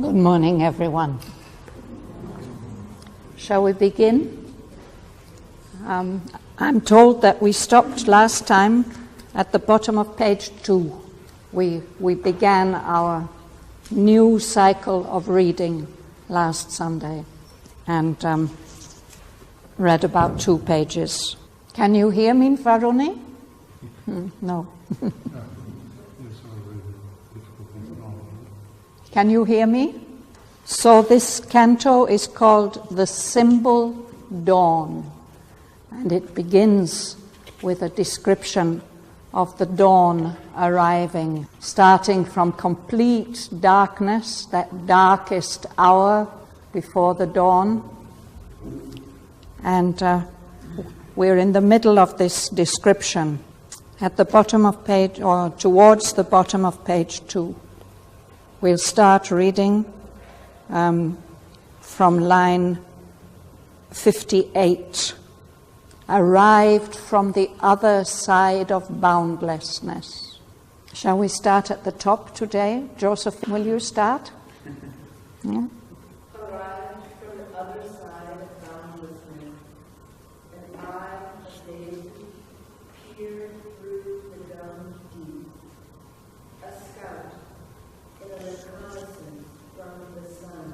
Good morning, everyone. Shall we begin? I'm told that we stopped last time at the bottom of page 2. We began our new cycle of reading last Sunday and read about 2 pages. Can you hear me, Varuni? No. Can you hear me? So this canto is called The Symbol Dawn, and it begins with a description of the dawn arriving, starting from complete darkness, that darkest hour before the dawn. And we're in the middle of this description at the bottom of page, or towards the bottom of page 2. We'll start reading from line 58. Arrived from the other side of boundlessness. Shall we start at the top today? Joseph, will you start? Yeah. Arrived from the other side of boundlessness, and I, a deity, peered through the dumb deep, a scout in a reconnaissance from the sun.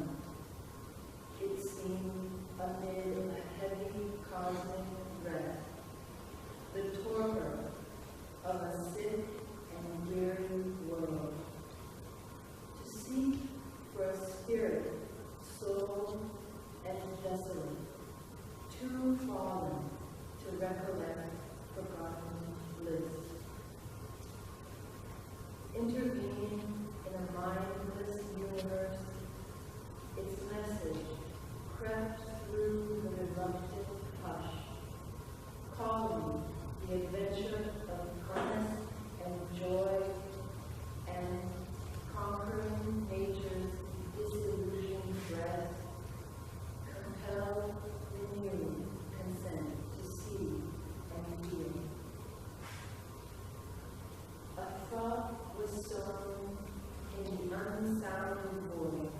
It seemed amid a heavy cosmic breath, the torpor of a sick and weary world. To seek for a spirit, soul, and desolate, too fallen to recollect forgotten bliss. Intervening in a mindless universe, its message crept through the reluctant hush, calling the adventure of promise and joy, and conquering nature's disillusioned dread, compelled renewed consent to see and feel. A thought was sown in the unsounded void.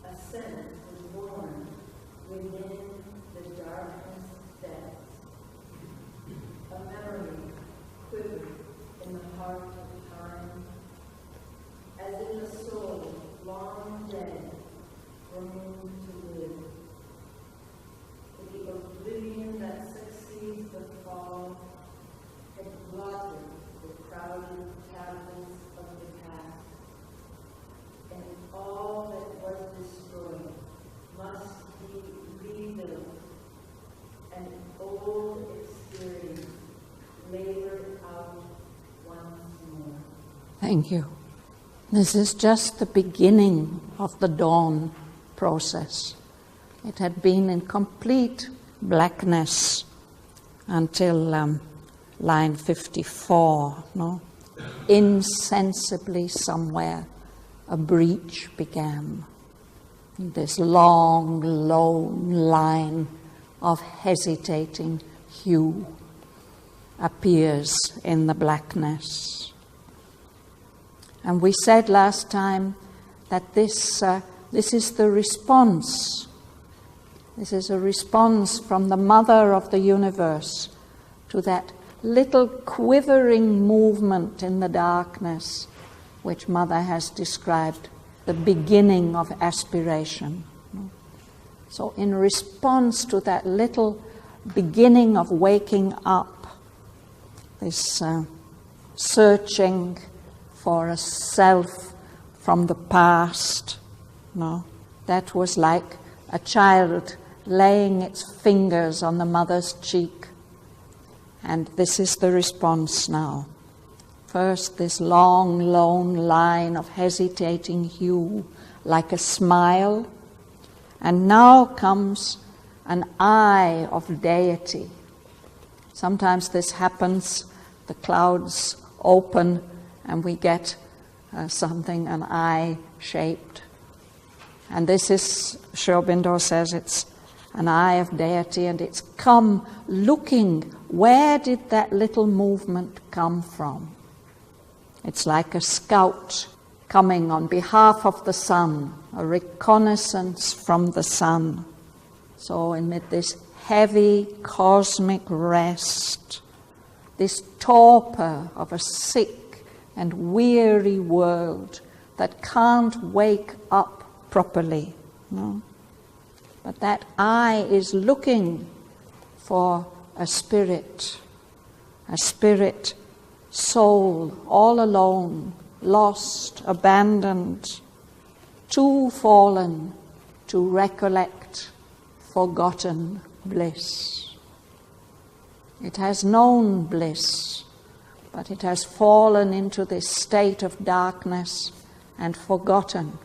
A sense was born within the darkness depths. A memory quivered in the heart of time, as if a soul long dead room to live. The oblivion that succeeds the fall had blotted the crowded tablets of the past, and all that was destroyed must be rebuilt, an old experience labored out once more. Thank you. This is just the beginning of the dawn process. It had been in complete blackness until line 54, no? Insensibly somewhere a breach began. This long, lone line of hesitating hue appears in the blackness. And we said last time that this is the response. This is a response from the mother of the universe to that little quivering movement in the darkness, which Mother has described, the beginning of aspiration. So in response to that little beginning of waking up, this searching for a self from the past, that was like a child laying its fingers on the mother's cheek. And this is the response now. First, this long, lone line of hesitating hue, like a smile. And now comes an eye of deity. Sometimes this happens, the clouds open, and we get something, an eye shaped. And this is, Aurobindo says, it's an eye of deity, and it's come looking, where did that little movement come from? It's like a scout coming on behalf of the sun, a reconnaissance from the sun. So amid this heavy cosmic rest, this torpor of a sick and weary world that can't wake up properly, no? But that eye is looking for a spirit soul, all alone, lost, abandoned, too fallen to recollect forgotten bliss. It has known bliss, but it has fallen into this state of darkness and forgotten.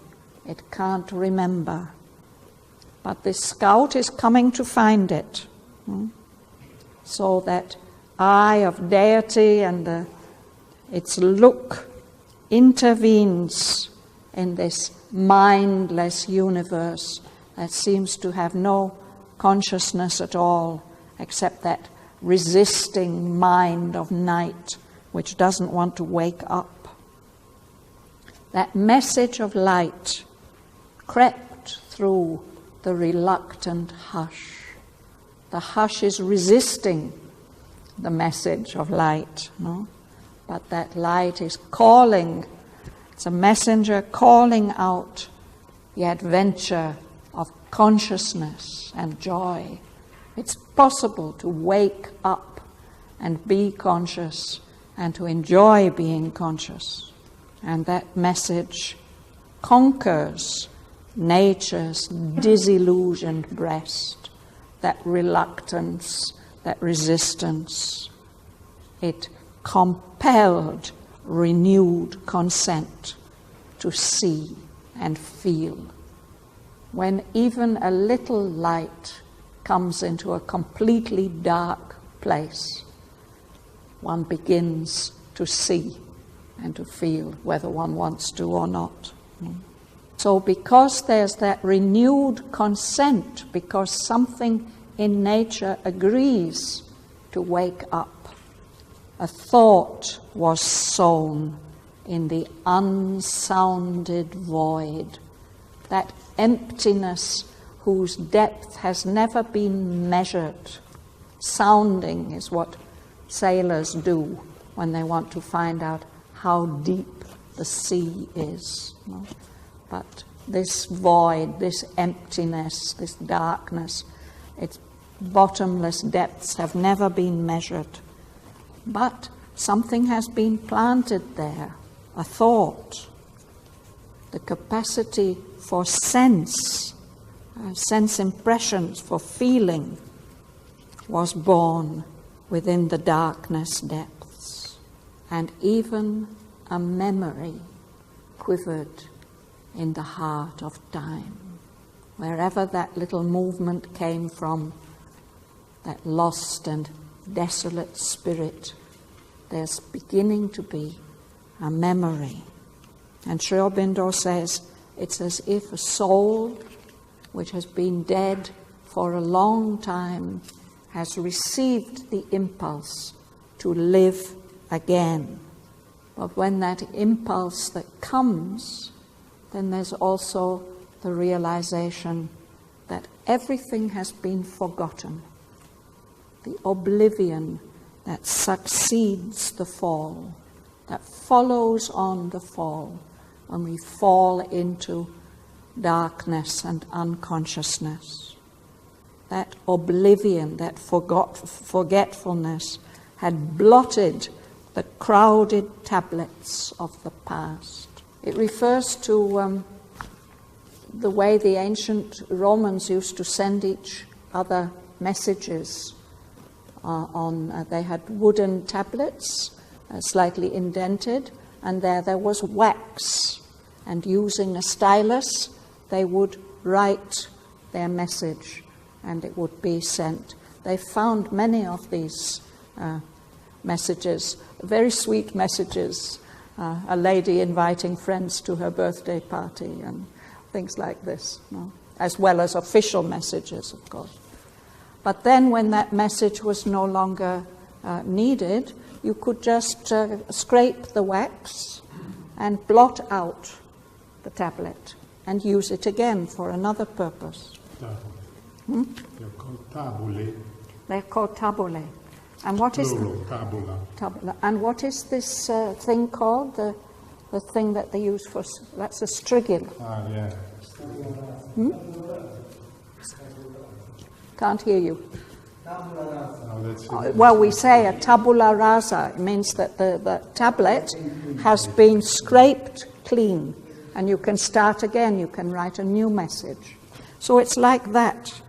It can't remember. But this scout is coming to find it. So that eye of deity and its look intervenes in this mindless universe that seems to have no consciousness at all, except that resisting mind of night which doesn't want to wake up. That message of light crept through the reluctant hush. The hush is resisting the message of light, no? But that light is calling. It's a messenger calling out the adventure of consciousness and joy. It's possible to wake up and be conscious and to enjoy being conscious. And that message conquers nature's disillusioned breast, that reluctance, that resistance. It compelled renewed consent to see and feel. When even a little light comes into a completely dark place, one begins to see and to feel, whether one wants to or not. So because there's that renewed consent, because something in nature agrees to wake up, a thought was sown in the unsounded void, that emptiness whose depth has never been measured. Sounding is what sailors do when they want to find out how deep the sea is. No? But this void, this emptiness, this darkness, its bottomless depths have never been measured. But something has been planted there, a thought, the capacity for sense impressions, for feeling, was born within the darkness depths. And even a memory quivered in the heart of time. Wherever that little movement came from, that lost and desolate spirit, there's beginning to be a memory. And Sri Aurobindo says it's as if a soul which has been dead for a long time has received the impulse to live again. But when that impulse that comes, then there's also the realization that everything has been forgotten. The oblivion that succeeds the fall, that follows on the fall, when we fall into darkness and unconsciousness. That oblivion, that forgetfulness had blotted the crowded tablets of the past. It refers to the way the ancient Romans used to send each other messages they had wooden tablets, slightly indented, and there was wax. And using a stylus, they would write their message, and it would be sent. They found many of these messages, very sweet messages, a lady inviting friends to her birthday party and things like this, as well as official messages, of course. But then when that message was no longer needed, you could just scrape the wax and blot out the tablet, and use it again for another purpose. They're called tabulae. They're called tabulae. And what is Plural, tabula. tabula? And what is this thing called? The thing that they use for, that's a strigil. Yeah. Can't hear you. No, that's it. Well, we say a tabula rasa. It means that the tablet has been scraped clean, and you can start again. You can write a new message. So it's like that.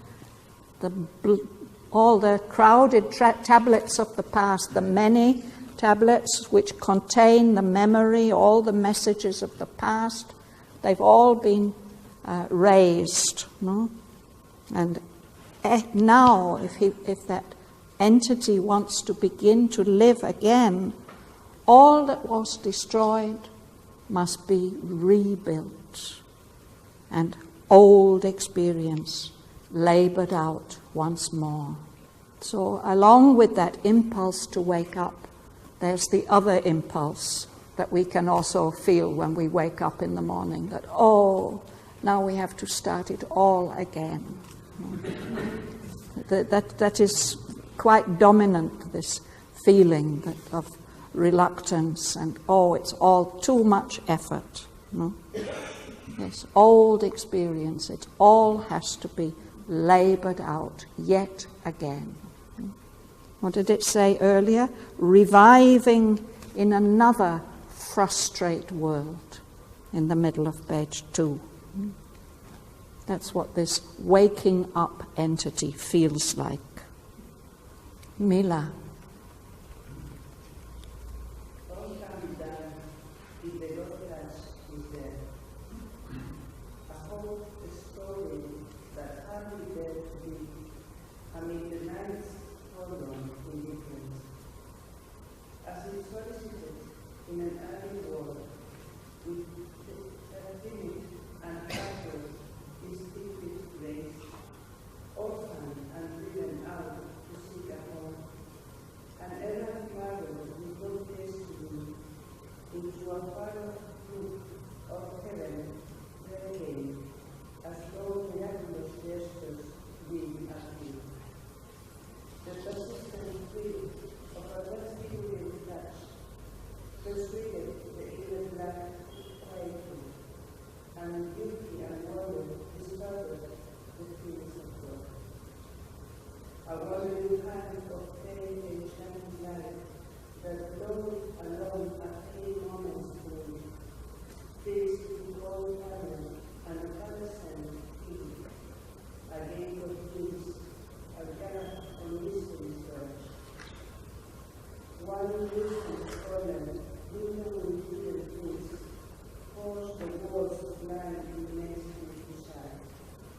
All the crowded tablets of the past, the many tablets which contain the memory, all the messages of the past, they've all been raised. No? And now, if that entity wants to begin to live again, all that was destroyed must be rebuilt, and old experience labored out once more. So along with that impulse to wake up, there's the other impulse that we can also feel when we wake up in the morning, that, oh, now we have to start it all again. That is quite dominant, this feeling of reluctance and, oh, it's all too much effort. No? Yes, old experience, it all has to be labored out yet again. What did it say earlier? Reviving in another frustrate world in the middle of page 2. That's what this waking up entity feels like. Mila.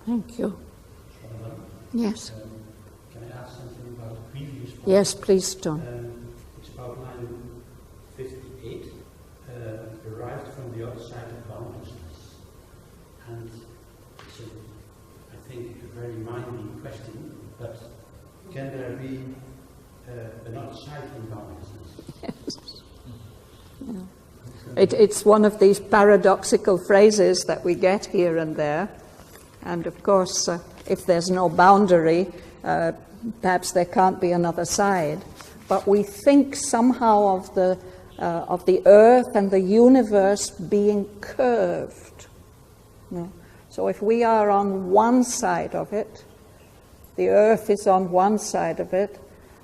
Thank you. Yes. Can I ask something about the previous part? Yes, please, John. It's about line 58, derived from the other side of boundlessness. And it's, I think, a very minding question, but can there be another side from boundlessness? Yes. Yeah. It's one of these paradoxical phrases that we get here and there. And of course, if there's no boundary, perhaps there can't be another side. But we think somehow of the earth and the universe being curved. No? So if we are on one side of it, the earth is on one side of it,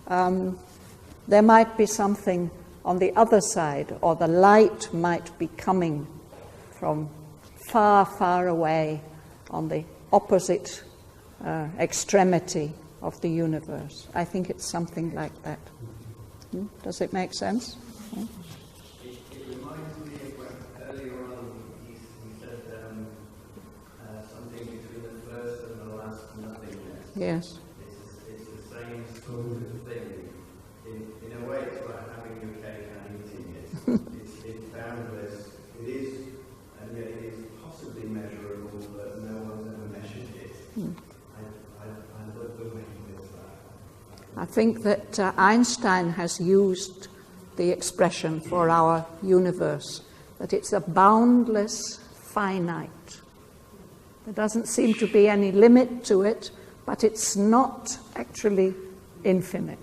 there might be something on the other side, or the light might be coming from far, far away on the opposite extremity of the universe. I think it's something like that. Does it make sense? It reminds me of when earlier on he said something between the first and the last nothingness. Yes. It's the same sort of thing. In a way, it's like having your cake and eating it. It's boundless. It is, and yet it is possibly measurable, but no one's ever measured it. I love the way he does that. I think that Einstein has used the expression for our universe, that it's a boundless finite. There doesn't seem to be any limit to it, but it's not actually infinite.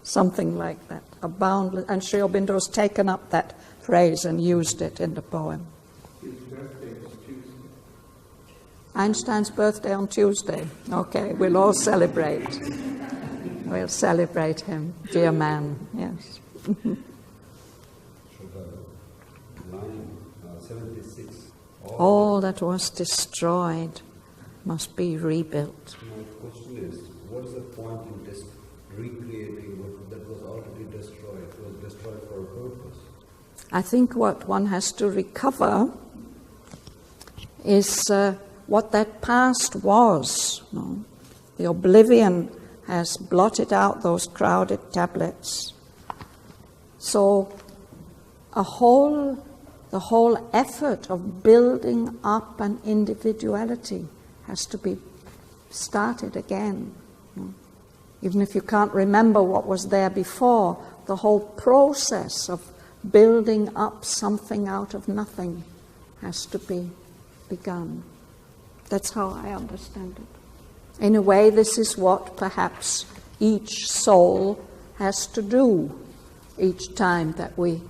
Something like that, a boundless. And Sri Aurobindo's taken up that phrase and used it in the poem. His birthday was Tuesday. Einstein's birthday on Tuesday. Okay, we'll all celebrate. We'll celebrate him, dear man, yes. Line 76. All that was destroyed must be rebuilt. My question is, what is the point in recreating what that was already destroyed? It was destroyed for a purpose. I think what one has to recover is what that past was. No? The oblivion has blotted out those crowded tablets. So the whole effort of building up an individuality has to be started again. Even if you can't remember what was there before, the whole process of building up something out of nothing has to be begun. That's how I understand it. In a way, this is what perhaps each soul has to do each time that we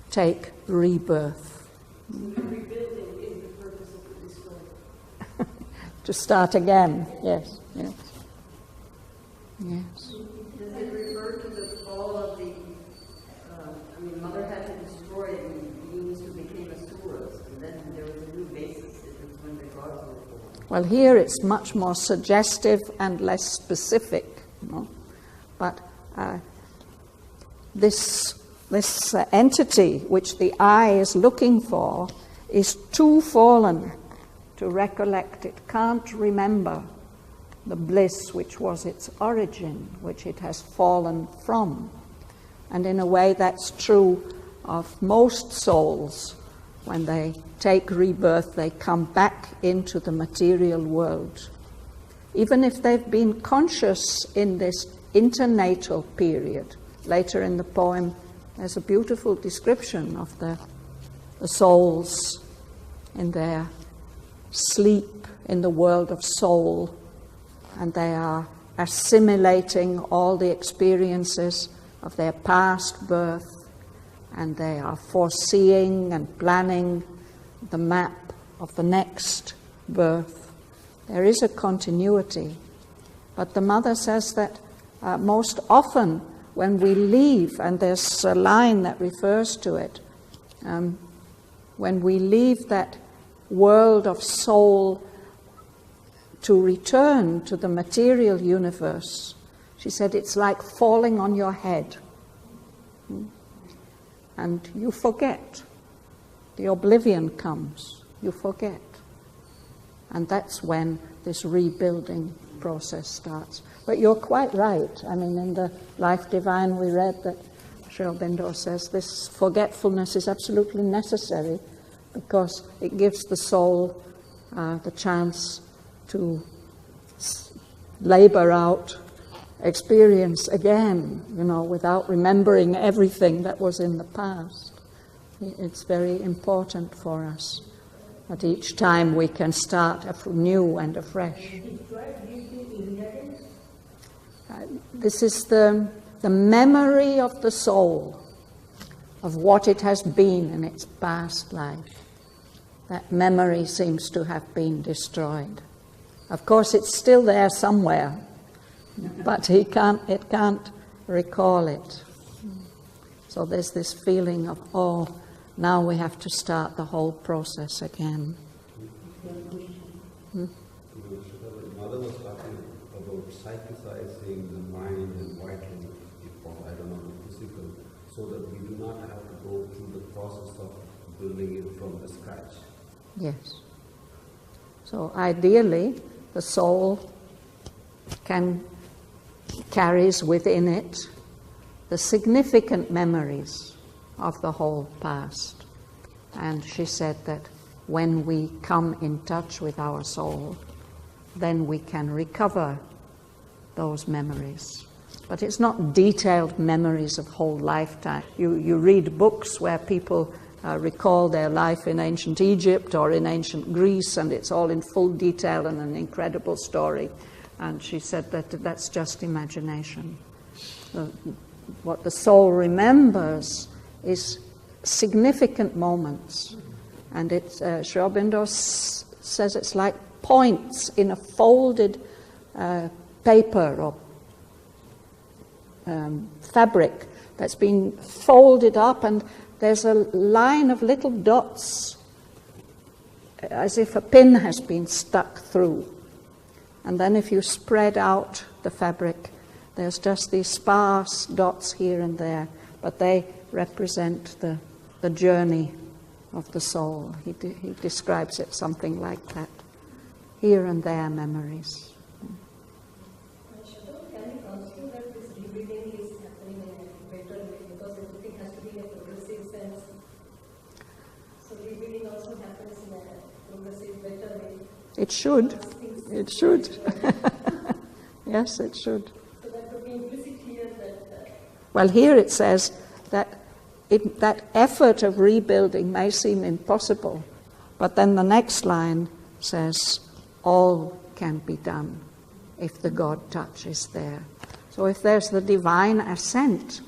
take rebirth. Rebuilding is the purpose of the destroy. To start again, yes, yes. Yes. Does it refer to the fall of the, Mother had to destroy it and beings who became asuras, and then there was a new basis. It was when the gods were born. Well, here it's much more suggestive and less specific, but this entity which the eye is looking for is too fallen to recollect. It can't remember the bliss which was its origin, which it has fallen from. And in a way that's true of most souls. When they take rebirth, they come back into the material world. Even if they've been conscious in this internatal period. Later in the poem, there's a beautiful description of the souls in their sleep in the world of soul, and they are assimilating all the experiences of their past birth, and they are foreseeing and planning the map of the next birth. There is a continuity, but the mother says that most often when we leave, and there's a line that refers to it, when we leave that world of soul to return to the material universe, she said it's like falling on your head. And you forget. The oblivion comes. You forget. And that's when this rebuilding process starts. But you're quite right. I mean, in the Life Divine we read that Sri Aurobindo says this forgetfulness is absolutely necessary because it gives the soul the chance to labor out experience again, without remembering everything that was in the past. It's very important for us that each time we can start anew and afresh. This is the memory of the soul, of what it has been in its past life. That memory seems to have been destroyed. Of course, it's still there somewhere, but it can't recall it. So there's this feeling of, now we have to start the whole process again. The mother was talking about psychicizing the mind and vitally, the physical, so that we do not have to go through the process of building it from the scratch. Yes. So ideally, the soul carries within it the significant memories of the whole past. And she said that when we come in touch with our soul, then we can recover those memories. But it's not detailed memories of whole lifetime. You read books where people recall their life in ancient Egypt or in ancient Greece, and it's all in full detail and an incredible story. And she said that that's just imagination. What the soul remembers is significant moments. And Aurobindo says it's like points in a folded paper or fabric that's been folded up, and there's a line of little dots as if a pin has been stuck through. And then if you spread out the fabric, there's just these sparse dots here and there, but they represent the journey of the soul. He describes it something like that. Here and there memories. Can you consider that this rebuilding is happening in a better way, because everything has to be in a progressive sense? So rebuilding also happens in a progressive, better way. It should. It should. Yes, it should. So that would be implicit here that... Well, here it says that that effort of rebuilding may seem impossible, but then the next line says, all can be done if the God touch is there. So if there's the divine assent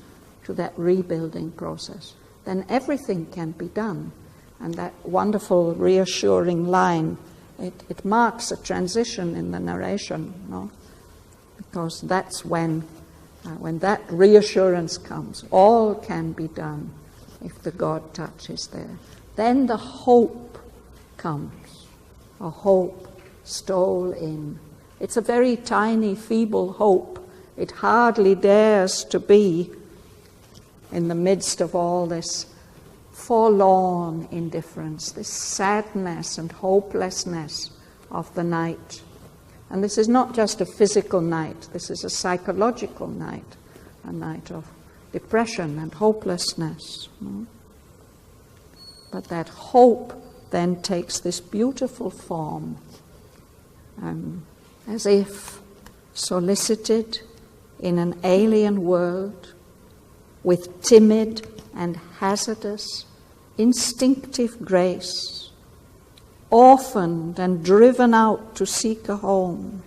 to that rebuilding process, then everything can be done. And that wonderful reassuring line, it marks a transition in the narration, no? Because that's when that reassurance comes, all can be done if the God touch is there. Then the hope comes, a hope stole in. It's a very tiny, feeble hope. It hardly dares to be in the midst of all this forlorn indifference, this sadness and hopelessness of the night. And this is not just a physical night, this is a psychological night, a night of depression and hopelessness. But that hope then takes this beautiful form, as if solicited in an alien world with timid and hazardous, instinctive grace, orphaned and driven out to seek a home,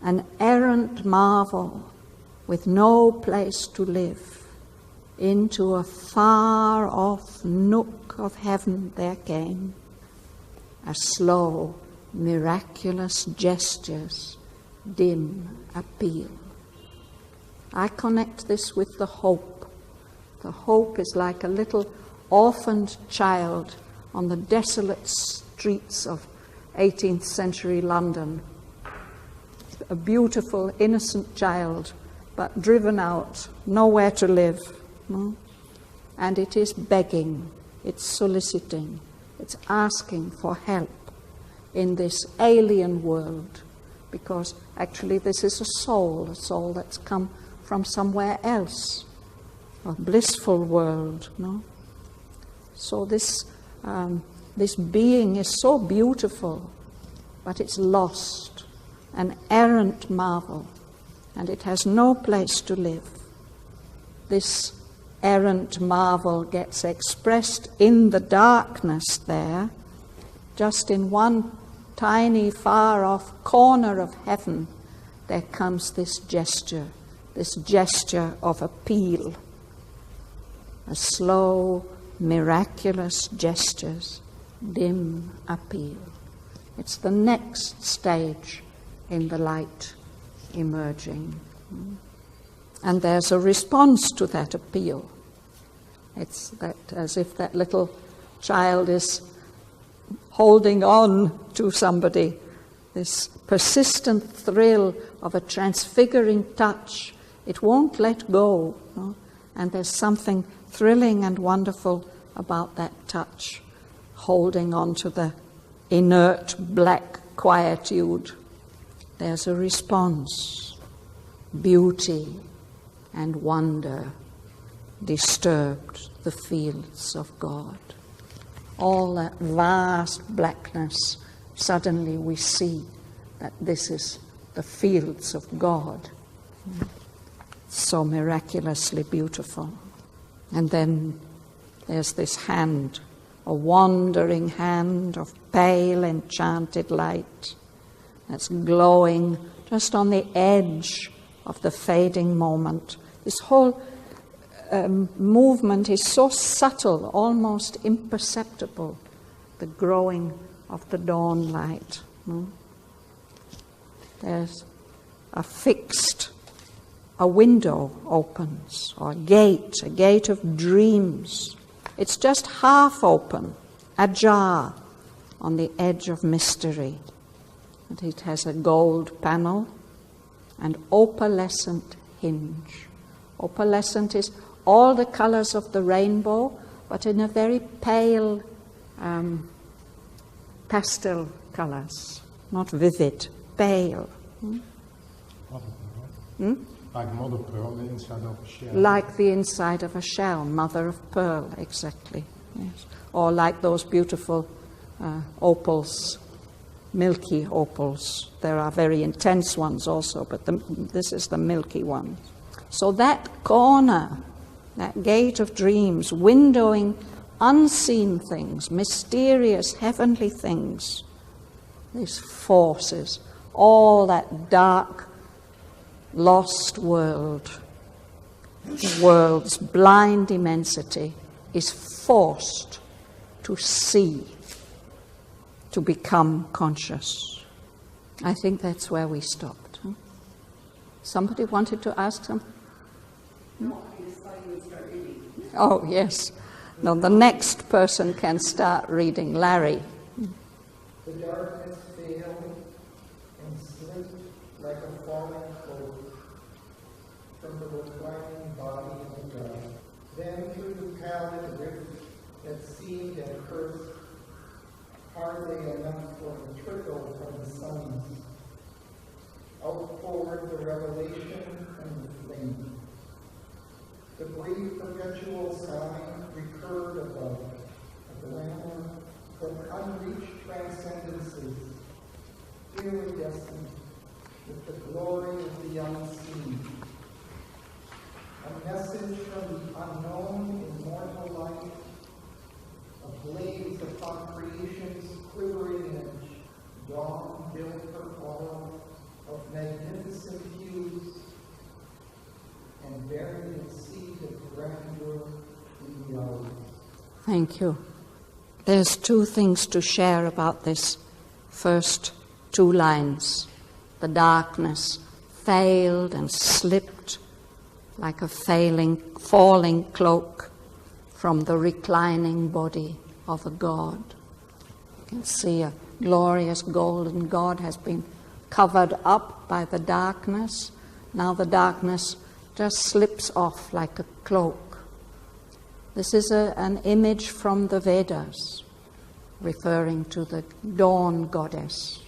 an errant marvel with no place to live, into a far-off nook of heaven there came, a slow, miraculous gesture's dim appeal. I connect this with the hope. The hope is like a little orphaned child on the desolate streets of 18th century London. A beautiful, innocent child, but driven out, nowhere to live. And it is begging, it's soliciting, it's asking for help in this alien world, because actually this is a soul that's come from somewhere else, a blissful world, no? So this being is so beautiful, but it's lost, an errant marvel, and it has no place to live. This errant marvel gets expressed in the darkness there, just in one tiny, far-off corner of heaven. There comes this gesture of appeal, a slow, miraculous gesture's dim appeal. It's the next stage in the light emerging. And there's a response to that appeal. It's that as if that little child is holding on to somebody, this persistent thrill of a transfiguring touch. It won't let go, no? And there's something thrilling and wonderful about that touch, holding on to the inert black quietude. There's a response. Beauty and wonder disturbed the fields of God. All that vast blackness, suddenly we see that this is the fields of God. So miraculously beautiful. And then There's this hand, a wandering hand of pale, enchanted light that's glowing just on the edge of the fading moment. This whole movement is so subtle, almost imperceptible, the growing of the dawn light. There's a window opens, or a gate of dreams. It's just half open, ajar on the edge of mystery. And it has a gold panel and opalescent hinge. Opalescent is all the colors of the rainbow, but in a very pale pastel colors, not vivid, pale. Like mother of pearl, the inside of a shell. Like the inside of a shell, mother of pearl, exactly. Yes. Or like those beautiful opals, milky opals. There are very intense ones also, but this is the milky one. So that corner, that gate of dreams, windowing unseen things, mysterious, heavenly things, these forces, all that dark, lost world's blind immensity is forced to see, to become conscious. I think that's where we stopped. Somebody wanted to ask something? No, I just thought you would start reading. Oh, yes. No, the next person can start reading. Larry. The darkness failed and slipped like a falling cloak from the reclining body of the god. Then through the pallid rift that seemed at first hardly enough for a trickle from the suns, outpoured the revelation and the flame. The brief perpetual sign recurred above, a glamour from unreached transcendences, iridescent with the glory of the unseen. A message from the unknown immortal light, a blaze upon creation's quivering edge, dawn built her aura of magnificent hues, and bearing its seed of grandeur in the hours. Thank you. There's two things to share about this first two lines. The darkness failed and slipped like a falling cloak from the reclining body of a god. You can see a glorious golden god has been covered up by the darkness. Now the darkness just slips off like a cloak. This is an image from the Vedas, referring to the dawn goddess.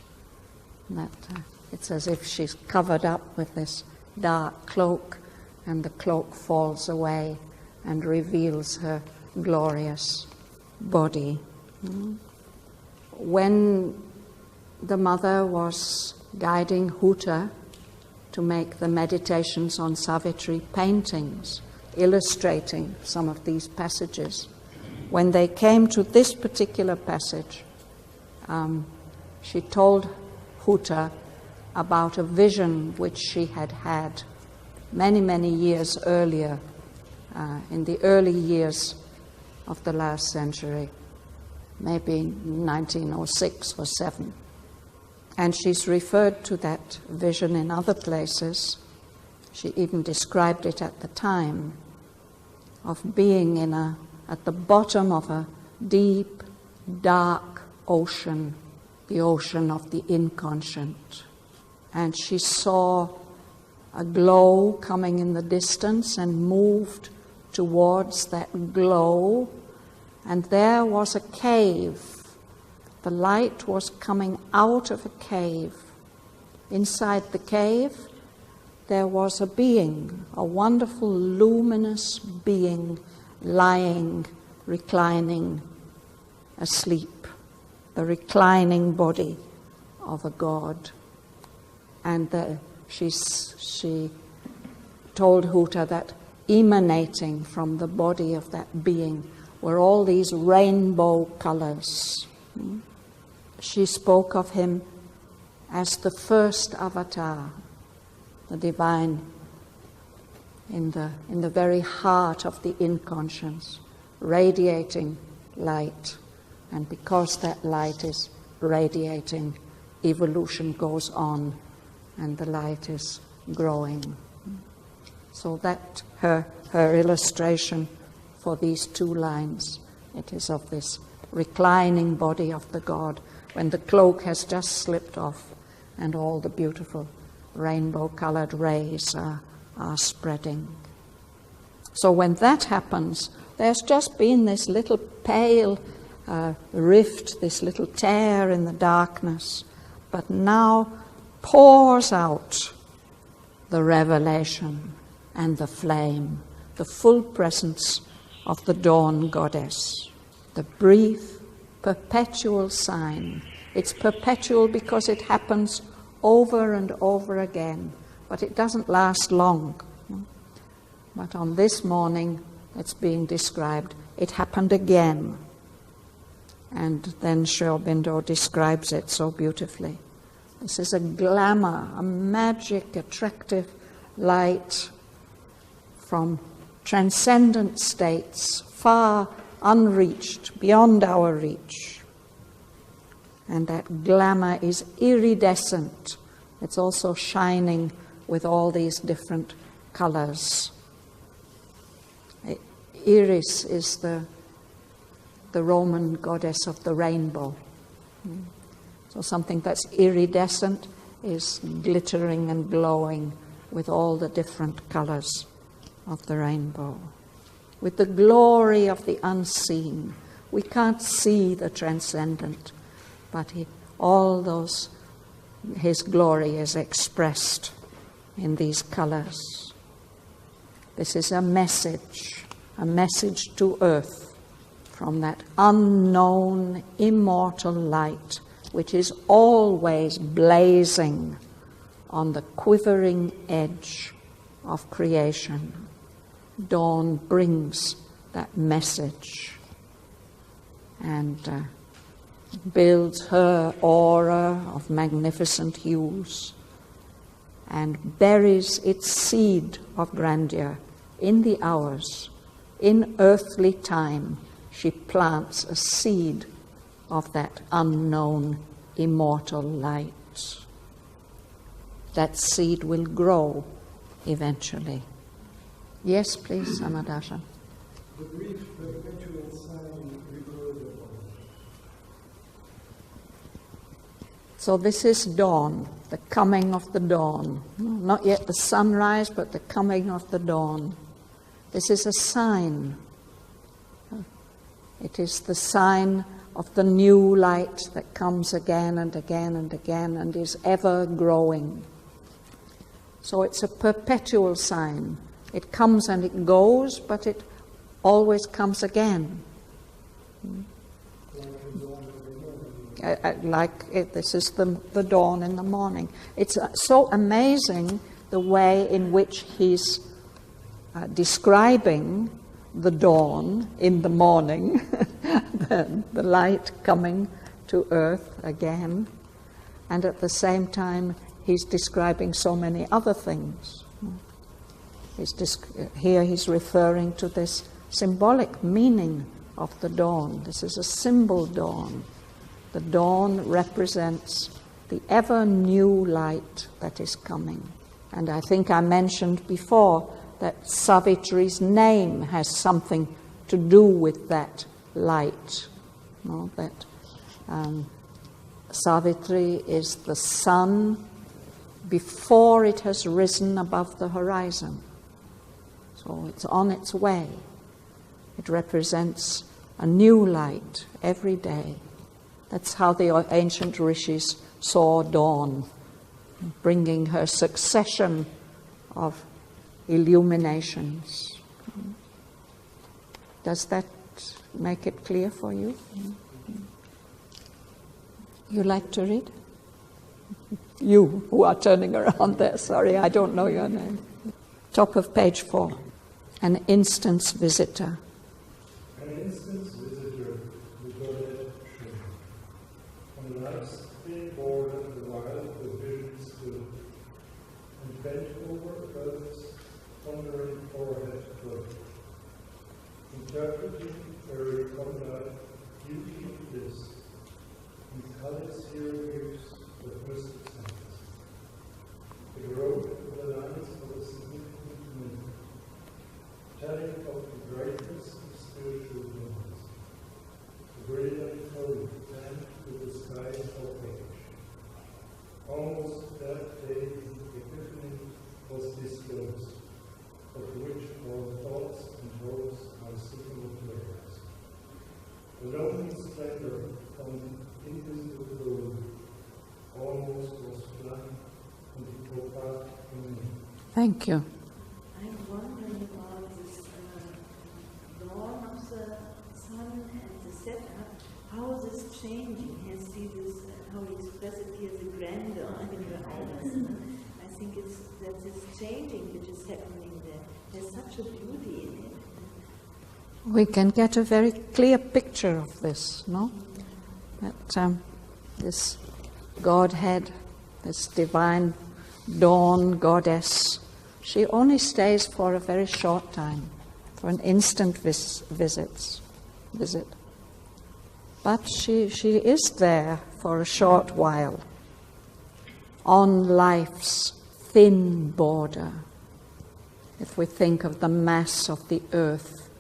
It's as if she's covered up with this dark cloak, and the cloak falls away and reveals her glorious body. When the mother was guiding Huta to make the meditations on Savitri paintings, illustrating some of these passages, when they came to this particular passage, she told Huta about a vision which she had had many, many years earlier, in the early years of the last century, maybe 1906 or 7. And she's referred to that vision in other places. She even described it at the time, of being at the bottom of a deep, dark ocean, the ocean of the inconscient. And she saw a glow coming in the distance and moved towards that glow, and there was a cave. The light was coming out of a cave. Inside the cave, there was a being, a wonderful luminous being, lying, reclining, asleep, the reclining body of a god. And she told Huta that emanating from the body of that being were all these rainbow colors. She spoke of him as the first avatar, the divine, in the very heart of the inconscience, radiating light. And because that light is radiating, evolution goes on and the light is growing. So that her illustration for these two lines, it is of this reclining body of the God when the cloak has just slipped off and all the beautiful rainbow-colored rays are spreading. So when that happens, there's just been this little pale rift, this little tear in the darkness, but now pours out the revelation and the flame, the full presence of the dawn goddess, the brief, perpetual sign. It's perpetual because it happens over and over again, but it doesn't last long. But on this morning, it's being described, it happened again. And then Sri Aurobindo describes it so beautifully. This is a glamour, a magic, attractive light from transcendent states, far unreached, beyond our reach. And that glamour is iridescent. It's also shining with all these different colors. Iris is the Roman goddess of the rainbow. So something that's iridescent is glittering and glowing with all the different colors of the rainbow. With the glory of the unseen. We can't see the transcendent, but his glory is expressed in these colors. This is a message to earth from that unknown, immortal light, which is always blazing on the quivering edge of creation. Dawn brings that message and builds her aura of magnificent hues and buries its seed of grandeur in the hours. In earthly time, she plants a seed of that unknown, immortal light. That seed will grow eventually. Yes, please, Amadasha. The brief perpetual sign recorded. So this is dawn, the coming of the dawn. Not yet the sunrise, but the coming of the dawn. This is a sign. It is the sign of the new light that comes again and again and again and is ever growing. So it's a perpetual sign. It comes and it goes, but it always comes again. This is the dawn in the morning. It's so amazing the way in which he's describing the dawn in the morning, the light coming to earth again, and at the same time he's describing so many other things. Here he's referring to this symbolic meaning of the dawn. This is a symbol dawn. The dawn represents the ever new light that is coming. And I think I mentioned before that Savitri's name has something to do with that light. Savitri is the sun before it has risen above the horizon. So it's on its way. It represents a new light every day. That's how the ancient rishis saw dawn, bringing her succession of illuminations. Does that make it clear for you? You like to read? You who are turning around there, sorry, I don't know your name. Top of page 4. An instance visitor. An instance and life's thin border the while the vision stood, and bent over Earth's pondering forehead growth, interpreting a recondite beauty of bliss, and colors hieroglyphs of mystic sense. The growth of the lines of a significant myth, telling of the greatness of spiritual beings. The brilliant holy stand with the sky opaque. Almost that day the Epiphany was disclosed, of which all thoughts and hopes are simple players. The lonely splendor from the invisible goal almost was flung on the torpor in me. Thank you. I'm wondering about this dawn of the sun and the setup. How is this changing? You see this, how you express it here, the grandeur in your eyes. I think it's that this changing which is happening there. There's such a beauty in it. We can get a very clear picture of this, no? That this Godhead, this divine dawn goddess, she only stays for a very short time, for an instant visit. But she is there for a short while, on life's thin border. If we think of the mass of the earth,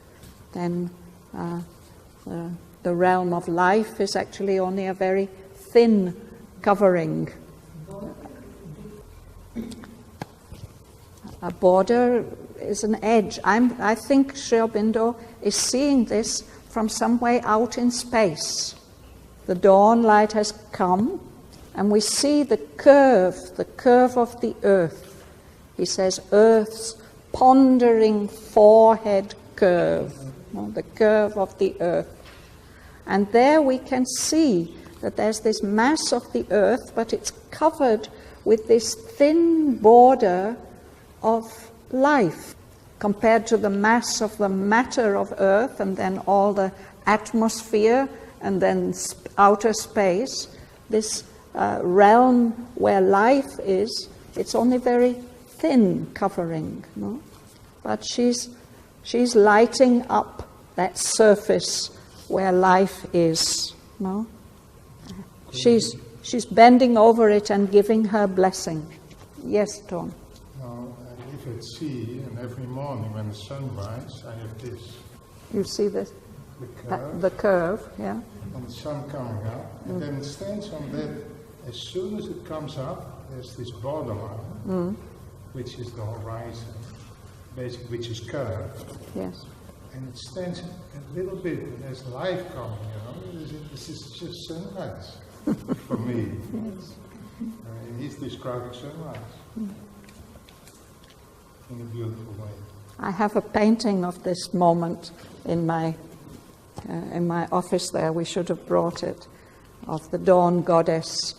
then the realm of life is actually only a very thin covering. A border is an edge. I think Sri Aurobindo is seeing this from some way out in space. The dawn light has come, and we see the curve of the earth. He says, Earth's pondering forehead curve, the curve of the earth. And there we can see that there's this mass of the earth, but it's covered with this thin border of life, compared to the mass of the matter of earth, and then all the atmosphere, and then outer space. This realm where life is, it's only very thin covering, no? But she's lighting up that surface where life is, no? She's bending over it and giving her blessing. Yes, Tom. Now, I live at sea, and every morning when the sun rises, I have this. You see this? The The curve, yeah. and the sun coming up, and then it stands on that. As soon as it comes up, there's this borderline, which is the horizon, basically, which is curved. Yes. And it stands a little bit, and there's life coming, you know. This is just sunrise for me. Yes. He's describing sunrise in a beautiful way. I have a painting of this moment in my office there. We should have brought it, of the dawn goddess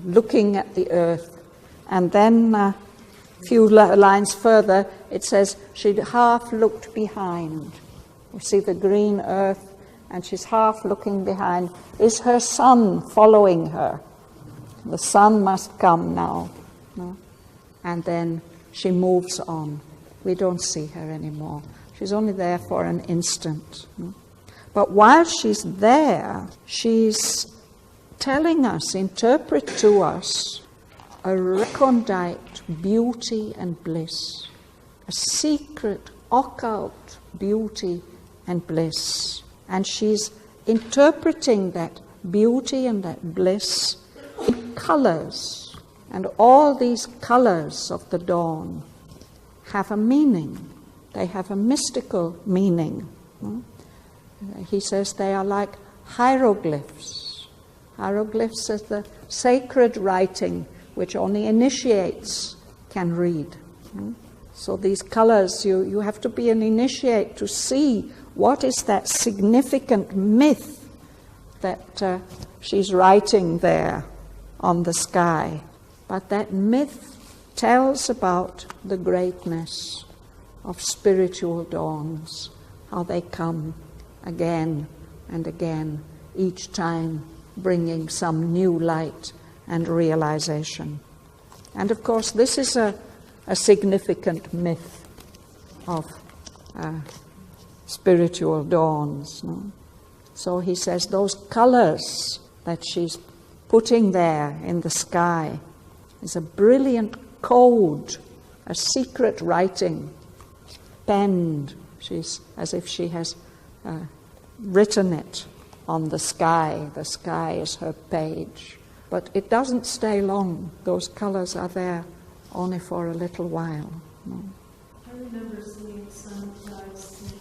looking at the earth. And then a few lines further, it says, she'd half looked behind. You see the green earth, and she's half looking behind. Is her son following her? The sun must come now. No? And then she moves on. We don't see her anymore. She's only there for an instant. No? But while she's there, she's telling us, interpret to us, a recondite beauty and bliss, a secret, occult beauty and bliss. And she's interpreting that beauty and that bliss in colors. And all these colors of the dawn have a meaning. They have a mystical meaning. He says they are like hieroglyphs. Hieroglyphs is the sacred writing which only initiates can read. So these colors, you have to be an initiate to see what is that significant myth that she's writing there on the sky. But that myth tells about the greatness of spiritual dawns, how they come again and again, each time bringing some new light and realization. And of course, this is a significant myth of spiritual dawns. No? So he says those colors that she's putting there in the sky is a brilliant code, a secret writing, penned. She's as if she has written it on the sky. The sky is her page. But it doesn't stay long. Those colors are there only for a little while. No? I remember seeing sunrise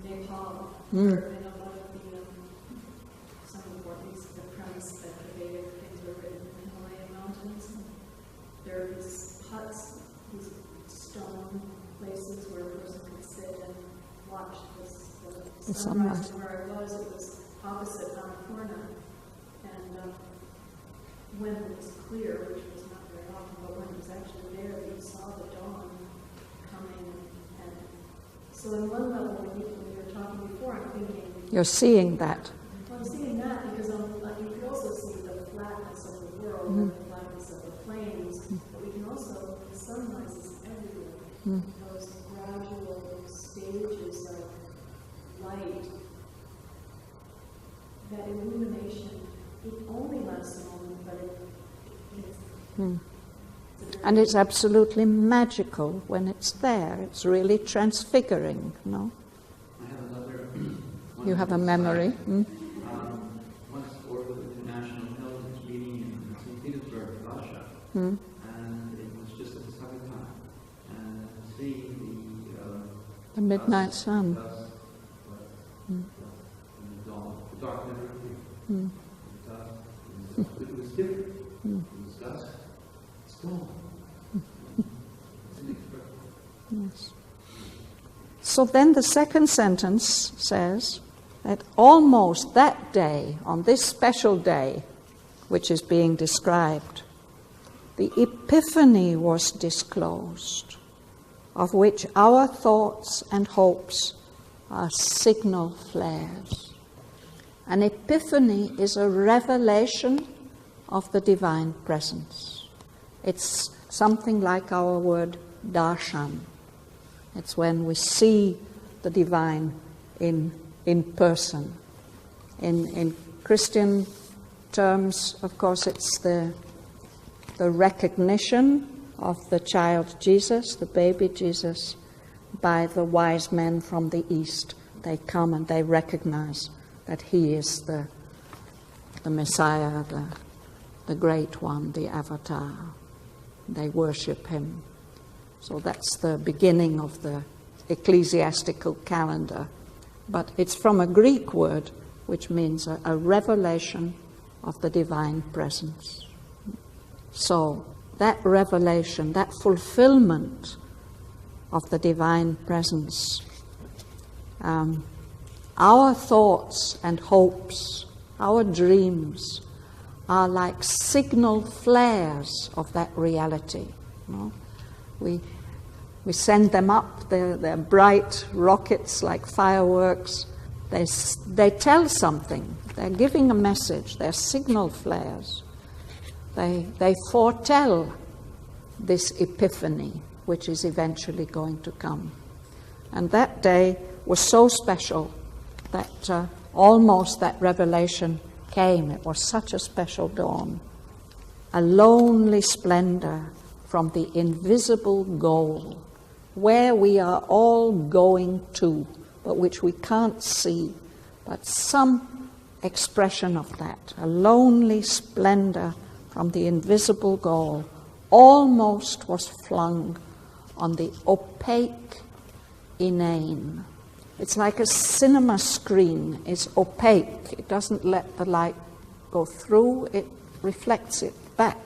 in Nepal, where in a lot of the, some of the, at least the premise that the Vedic things were written in the Himalayan mountains. There are these huts, these stone places where a person could sit and watch the sunrise. And where I was, it was opposite Annapurna. And when it was clear, which was not very often, but when it was actually there, you saw the dawn coming. And so on one level, when you were talking before, I'm thinking... You're seeing that. Well, I'm seeing that because you could also see the flatness of the world and the flatness of the plains, but we can also, the sunrise is everywhere. Those gradual stages of light, that illumination, it only lasts a moment, but and it's absolutely magical when it's there. It's really transfiguring, no? I have another... You have a memory? Once Auroville International held its meeting in St. Petersburg, Russia, and it was just at the summertime. And seeing the midnight sun. The dawn. The dark never appeared. It was different. It was dusk. It's gone. It's inexpressible. Yes. So then the second sentence says that almost that day, on this special day, which is being described, the epiphany was disclosed, of which our thoughts and hopes are signal flares. An epiphany is a revelation of the divine presence. It's something like our word darshan. It's when we see the divine in person. In Christian terms, of course, it's the recognition of the child Jesus, the baby Jesus, by the wise men from the East. They come and they recognize that he is the Messiah, the great one, the avatar. They worship him. So that's the beginning of the ecclesiastical calendar. But it's from a Greek word which means a revelation of the divine presence. So that revelation, that fulfillment of the divine presence, our thoughts and hopes, our dreams are like signal flares of that reality. You know? We send them up, they're bright rockets like fireworks. They tell something, they're giving a message, they're signal flares. They foretell this epiphany which is eventually going to come. And that day was so special that almost that revelation came. It was such a special dawn. A lonely splendor from the invisible goal, where we are all going to, but which we can't see, but some expression of that, a lonely splendor from the invisible goal, almost was flung on the opaque inane. It's like a cinema screen is opaque. It doesn't let the light go through, it reflects it back.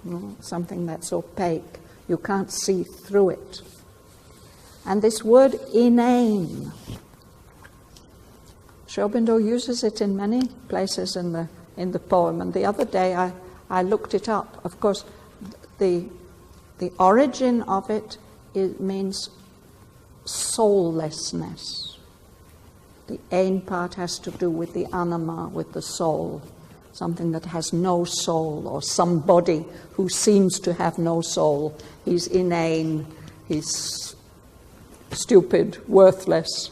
You know, something that's opaque. You can't see through it. And this word inane, Aurobindo uses it in many places in the poem. And the other day I looked it up. Of course, the origin of it means soullessness. The ain part has to do with the anima, with the soul, something that has no soul, or somebody who seems to have no soul. He's inane, he's stupid, worthless.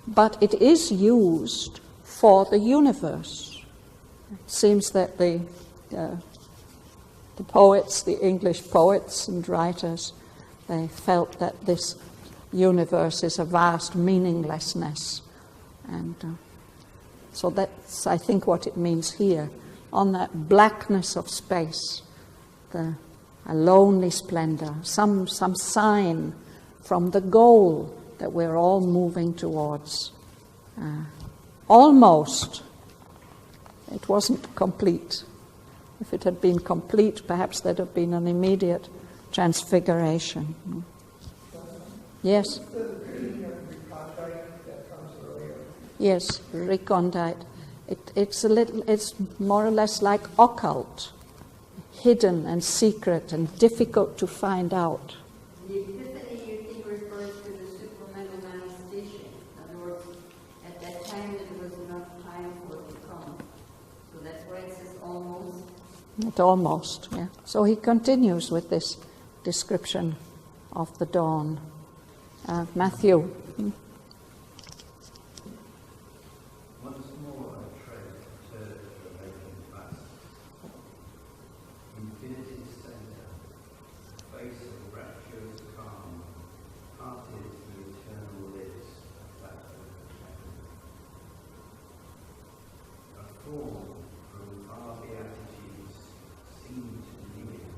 But it is used for the universe. It seems that the poets, the English poets and writers, they felt that this universe is a vast meaninglessness. And so that's, I think, what it means here. On that blackness of space, a lonely splendor, some sign from the goal that we're all moving towards. Almost. It wasn't complete. If it had been complete, perhaps there'd have been an immediate transfiguration. Yes? Yes, recondite. It's more or less like occult, hidden and secret and difficult to find out. The epiphany, you think, refers to the supramental manifestation. In other words, at that time there was enough time for it to come. So that's why it says almost. It almost, yeah. So he continues with this description of the dawn. Matthew. Once more I tread turf the vacant vast. Infinity's centre, face of rapturous calm, parted the eternal lids of that a form from far beatitudes seemed near,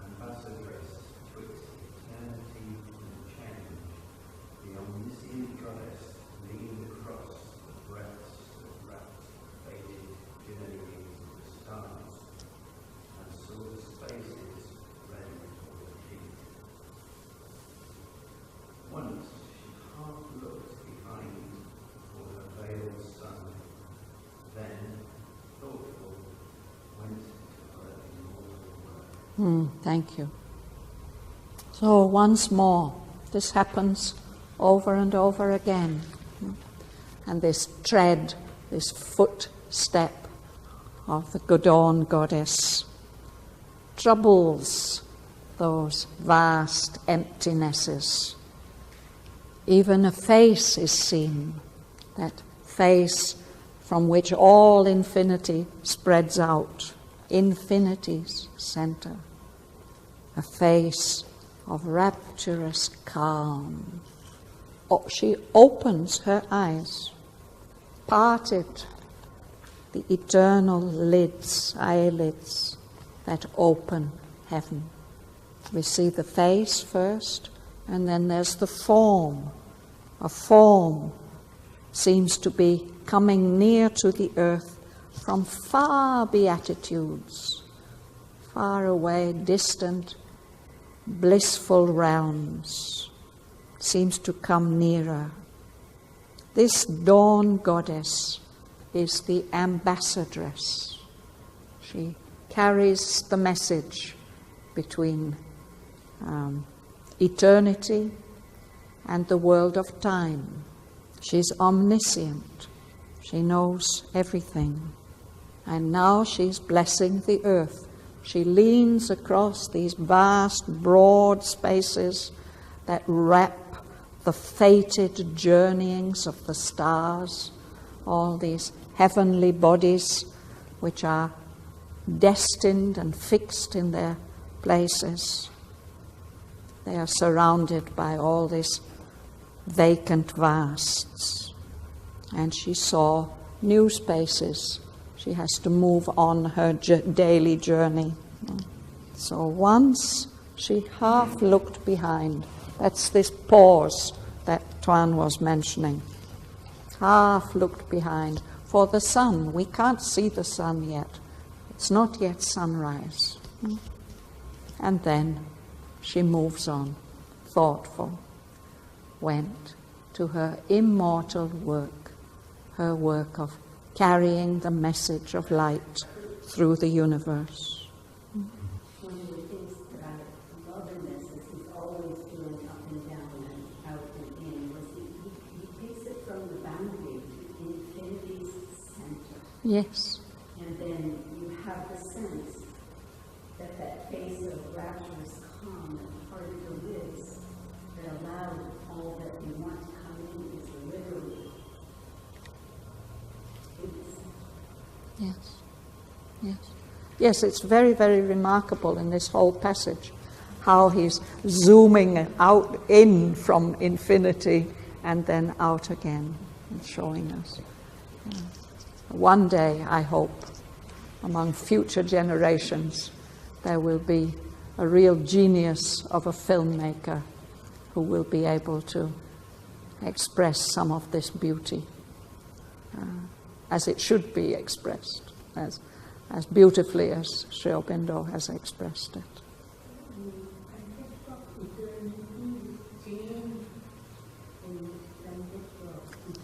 ambassadress twixt eternity and change, the omniscient goddess leaned across the breadths of rapt, faded journeyings of the stars, and saw the spaces rent for her feet. Once she half looked behind for her veiled son, then, thoughtful, went to her immortal work. Thank you. So once more, this happens over and over again. And this tread, this footstep of the Dawn goddess troubles those vast emptinesses. Even a face is seen, that face from which all infinity spreads out, infinity's center. A face of rapturous calm. She opens her eyes, parted the eternal eyelids that open heaven. We see the face first, and then there's the form. A form seems to be coming near to the earth from far beatitudes, far away, distant, blissful realms, seems to come nearer. This dawn goddess is the ambassadress. She carries the message between eternity and the world of time. She's omniscient. She knows everything. And now she's blessing the earth. She leans across these vast, broad spaces that wrap the fated journeyings of the stars, all these heavenly bodies which are destined and fixed in their places. They are surrounded by all these vacant vasts. And she saw new spaces. She has to move on her daily journey. So once she half looked behind. That's this pause that Tuan was mentioning. Half looked behind. For the sun, we can't see the sun yet. It's not yet sunrise. And then she moves on, thoughtful, went to her immortal work, her work of carrying the message of light through the universe. One of the things that I love in this is he's always doing up and down and out and in. He takes it Yes. And then you have the sense that that phase of rapturous calm and part of the bliss that allowed all that we want to come in is literally innocent. Yes. Yes. Yes, it's very, very remarkable in this whole passage how he's zooming out in from infinity and then out again and showing us. One day, I hope, among future generations, there will be a real genius of a filmmaker who will be able to express some of this beauty as it should be expressed, as beautifully as Sri Aurobindo has expressed it.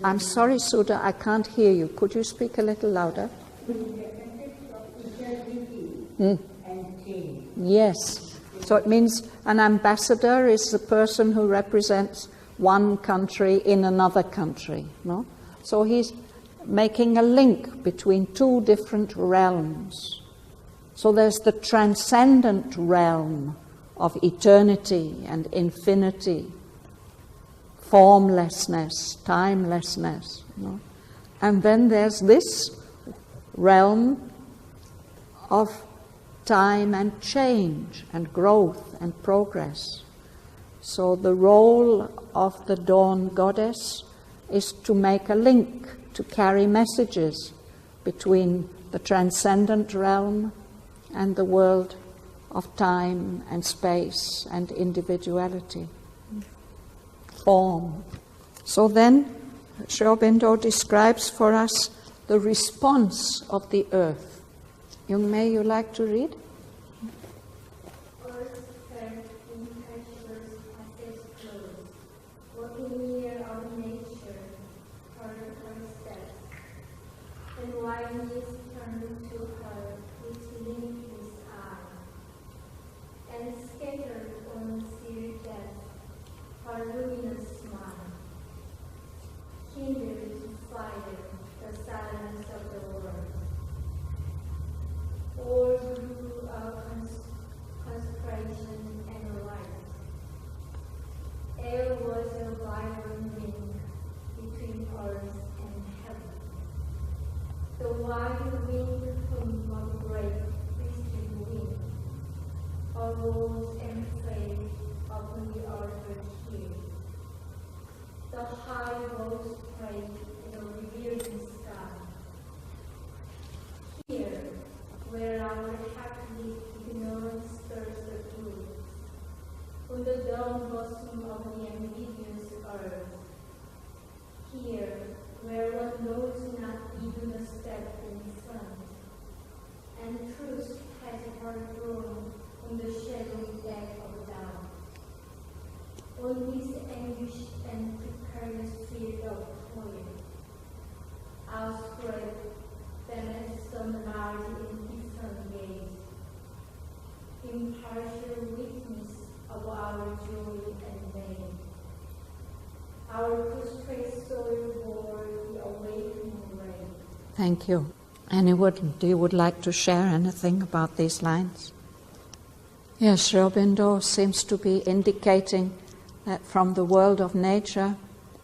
I'm sorry, Sudha, I can't hear you. Could you speak a little louder? Yes. So it means an ambassador is the person who represents one country in another country, no? So he's making a link between two different realms. So there's the transcendent realm of eternity and infinity, formlessness, timelessness, no? And then there's this realm of time and change and growth and progress. So the role of the dawn goddess is to make a link, to carry messages between the transcendent realm and the world of time and space and individuality. Form. So then, Sri Aurobindo describes for us the response of the earth. Young May, you like to read? Earth fed impetuous ancestors, walking near of nature, heard her steps, and wildness turned to her with limitless eye, and scattered on sear depths her luminous smile, kindled to fire the silence of the world. All grew of consecration and light. Air was a vibrant link between earth and heaven. The wide wind hum of great Christian wind arose and played upon the altar here. The high rose prayed in a revealing sky. Here, where our happy ignorance stirs the truth, on the down bosom of the ambiguous earth. Here, where one knows not even a step in front, and truth has her throne on the shadowy deck of doubt. On this anguished and precarious field of toil, outspread than as some large indifferent gaze, impartial witness of our joy and pain. Our prostrate soul bore the awakening ray. Thank you. Anyone, do you would like to share anything about these lines? Yes, Sri Aurobindo seems to be indicating that from the world of nature,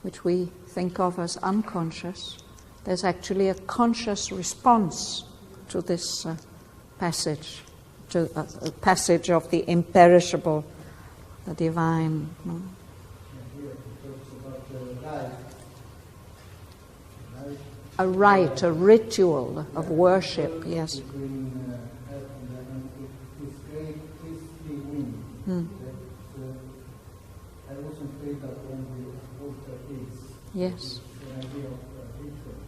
which we think of as unconscious, there's actually a conscious response to this passage, to a passage of the imperishable, the divine. No? Here it talks about life. A rite, a ritual of worship, yes. Between earth and heaven, this great priestly wind. I wasn't afraid that when the altar is. Yes. The idea of ritual.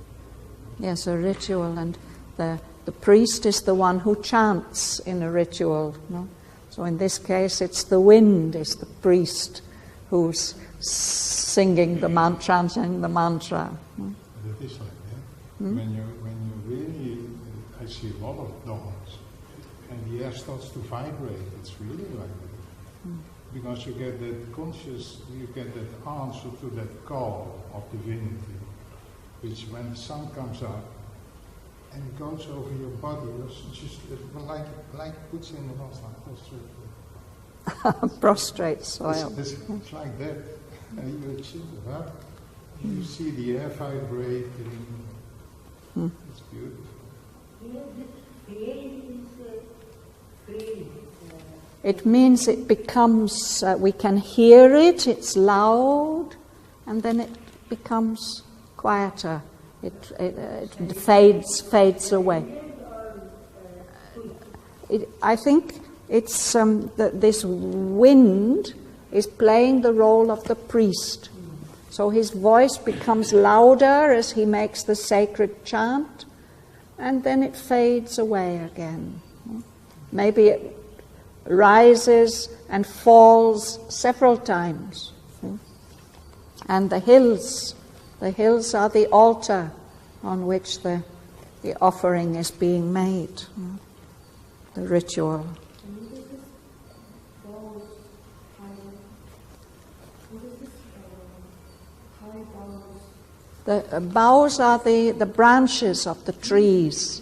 Yes, a ritual, and the priest is the one who chants in a ritual. No? So in this case, it's the wind is the priest who's singing the mantra, chanting the mantra. No? It is like that. When you really, I see a lot of dawns, and the air starts to vibrate. It's really like that. Because you get that conscious, you get that answer to that call of divinity, which when the sun comes up, and it goes over your body. It's just like puts in the prostrate soil. It's like that. And you achieve it, huh? You see the air vibrating. It's beautiful. It means it becomes, we can hear it, it's loud, and then it becomes quieter. It fades away. I think it's that this wind is playing the role of the priest. So his voice becomes louder as he makes the sacred chant, and then it fades away again. Maybe it rises and falls several times. And the hills are the altar on which the offering is being made, the ritual. The boughs are the branches of the trees.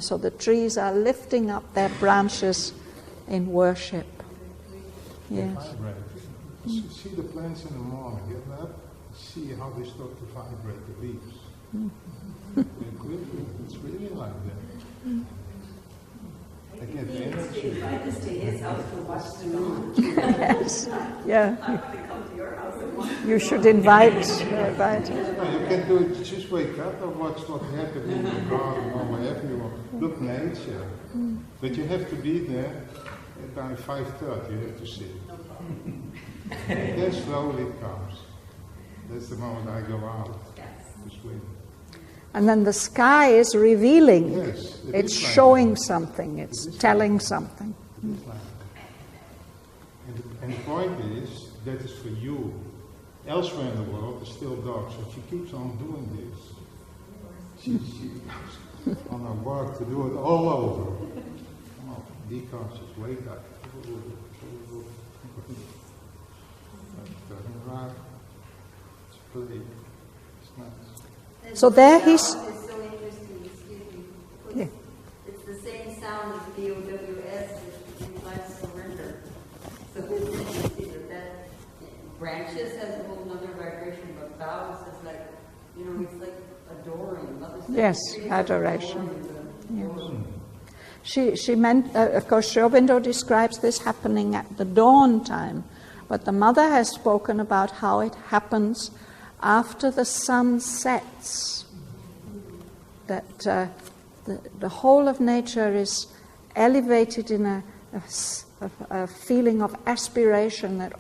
So the trees are lifting up their branches in worship. Yes. See the plants in the morning, get up, see how they start to vibrate the leaves. It's really like that. I get the energy. Invite us to his house to watch the dawn. Yes. Yeah. I'm going to come to your house and watch. You should invite. You can do it, just wake up and watch what happens in the garden or wherever you want. Look nature. But you have to be there by 5:30, you have to see it. Then slowly it comes. That's the moment I go out to swim. And then the sky is revealing. Yes, it's showing something. It's telling something. And the point is, that is for you. Elsewhere in the world, it's still dark, so she keeps on doing this. She goes on her work to do it all over. Oh, be conscious, wake up. Turn around. It's play. It's nice. So there he's... It's so interesting, excuse me. Yeah. It's the same sound as BOWS, which implies surrender. So it's interesting that branches has a whole other vibration, but boughs is like, it's like adoring. Yes, adoration. Yes. She meant, of course, Aurobindo describes this happening at the dawn time, but the mother has spoken about how it happens after the sun sets, that the whole of nature is elevated in a feeling of aspiration that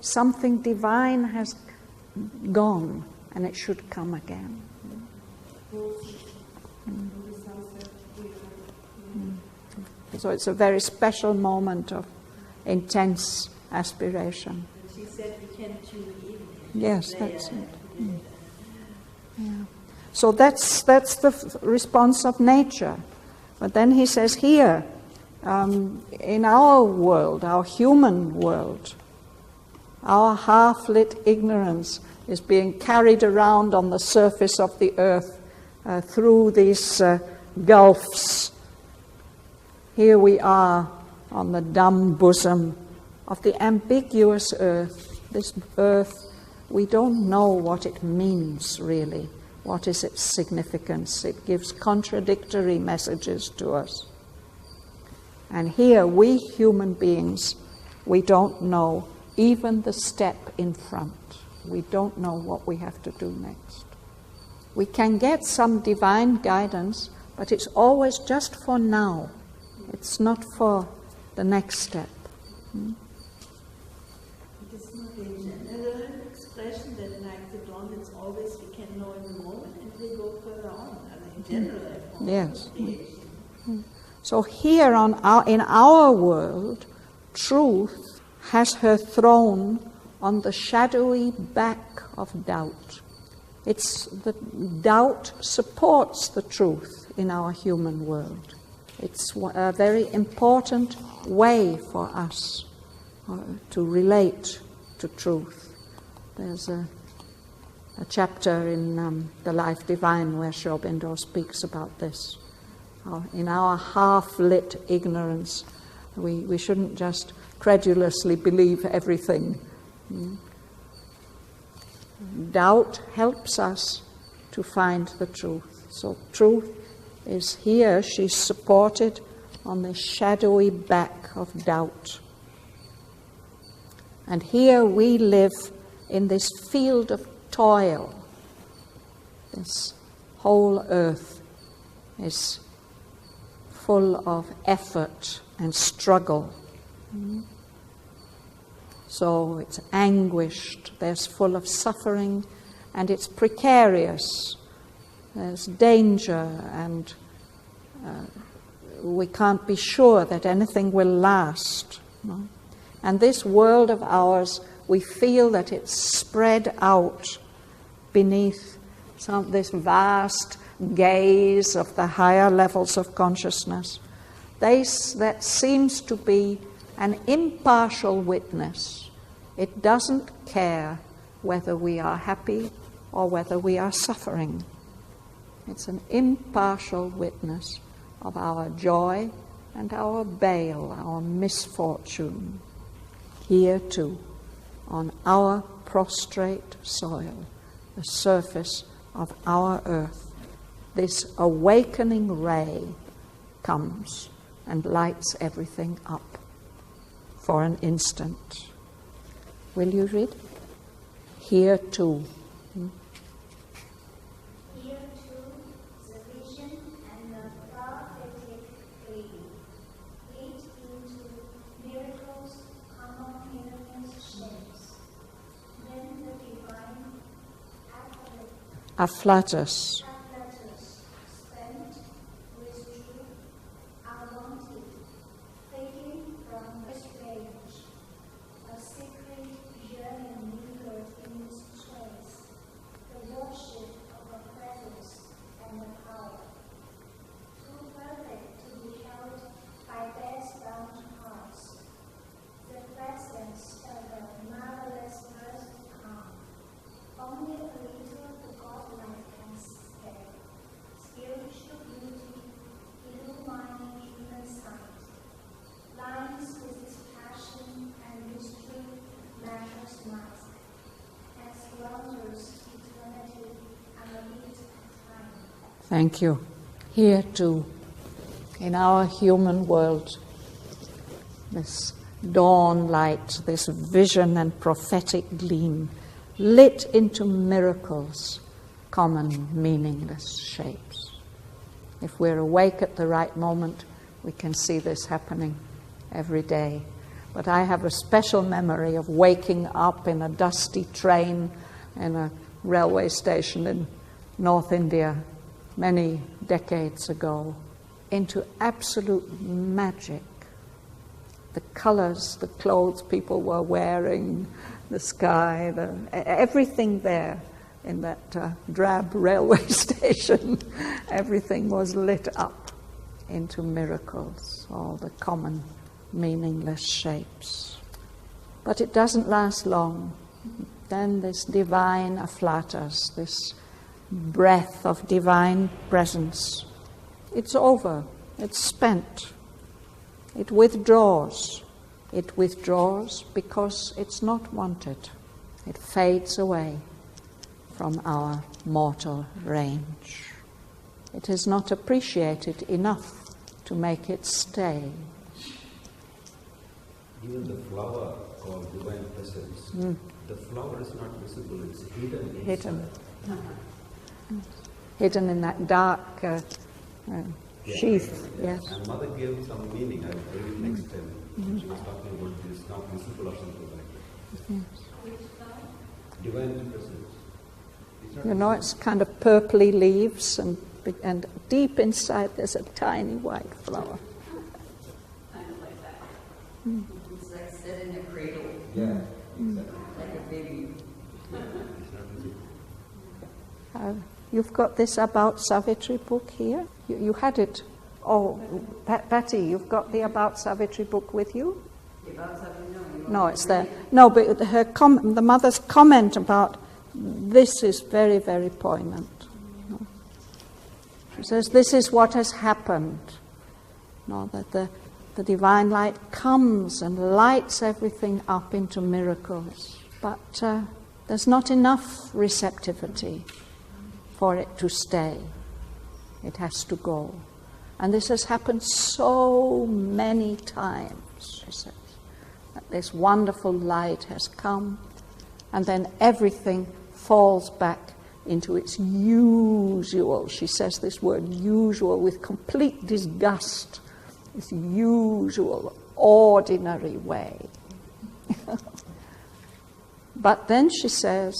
something divine has gone and it should come again. So it's a very special moment of intense aspiration. She said we can choose even. Yes, that's it. Yeah. So that's the response of nature. But then he says here, in our world, our human world, our half-lit ignorance is being carried around on the surface of the earth through these gulfs. Here we are on the dumb bosom of the ambiguous earth. This earth, we don't know what it means really. What is its significance? It gives contradictory messages to us. And here, we human beings, we don't know even the step in front. We don't know what we have to do next. We can get some divine guidance, but it's always just for now. It's not for the next step. It is not a general expression that like the dawn, it's always we can know in the moment and we go further on. In general, yes. So here in our world, truth has her throne on the shadowy back of doubt. The doubt supports the truth in our human world. It's a very important way for us to relate to truth. There's a chapter in The Life Divine where Aurobindo speaks about this. In our half-lit ignorance, we shouldn't just credulously believe everything. Doubt helps us to find the truth. So truth is here, she's supported on the shadowy back of doubt. And here we live in this field of toil. This whole earth is full of effort and struggle. So it's anguished, there's full of suffering, and it's precarious. There's danger, and we can't be sure that anything will last. No? And this world of ours, we feel that it's spread out beneath this vast gaze of the higher levels of consciousness. That seems to be an impartial witness. It doesn't care whether we are happy or whether we are suffering. It's an impartial witness of our joy and our bale, our misfortune. Here too, on our prostrate soil, the surface of our earth, this awakening ray comes and lights everything up for an instant. Will you read? Here too. Here too, the vision and the prophetic reading lead into miracles, common humans' shapes. Then the divine afflatus. spent, withdrew, unwanted, fading from the stage. A secret yearning lingered in this place, the worship of a presence and a power. Too perfect to be held by best-bound hearts. The presence of a marvelous burst calm. Only a little the godlike can stay. Spiritual beauty, illumining human sight. Lines with its passion and mystery, matter's mask. As wonders eternity and a bit of time. Thank you. Here too, in our human world, this dawn light, this vision and prophetic gleam, lit into miracles, common, meaningless shapes. If we're awake at the right moment, we can see this happening every day. But I have a special memory of waking up in a dusty train in a railway station in North India many decades ago into absolute magic. The colors, the clothes people were wearing, the sky, everything there in that drab railway station, everything was lit up into miracles, all the common, meaningless shapes. But it doesn't last long. Then this divine afflatus, this breath of divine presence, it's over, it's spent. It withdraws. It withdraws because it's not wanted. It fades away from our mortal range. It is not appreciated enough to make it stay. Even the flower called divine presence, the flower is not visible, it's hidden inside. Hidden in that dark sheath, yes. And Mother gave some meaning, I will read next time. She was talking about this not visible or something like that. Yes. Divine presence. You know, it's kind of purpley leaves, and deep inside there's a tiny white flower. Kind of like that. It's like set in a cradle. Yeah. Like a baby. You've got this About Savitri book here. You had it. Oh, Patty, you've got the About Savitri book with you? The About Savitri, no. No, it's there. No, but the mother's comment about this is very, very poignant. She says, this is what has happened. That the divine light comes and lights everything up into miracles. But there's not enough receptivity for it to stay. It has to go. And this has happened so many times, she says. That this wonderful light has come, and then everything falls back into its usual, she says this word usual with complete disgust, this usual, ordinary way. But then she says,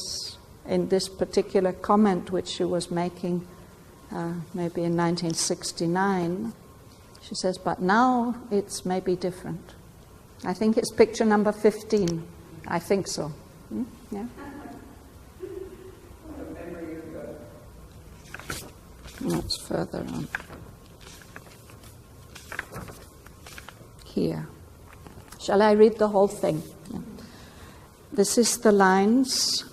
in this particular comment which she was making maybe in 1969, she says, but now it's maybe different. I think it's picture number 15. I think so. Yeah. That's further on. Here. Shall I read the whole thing? Yeah. This is the lines.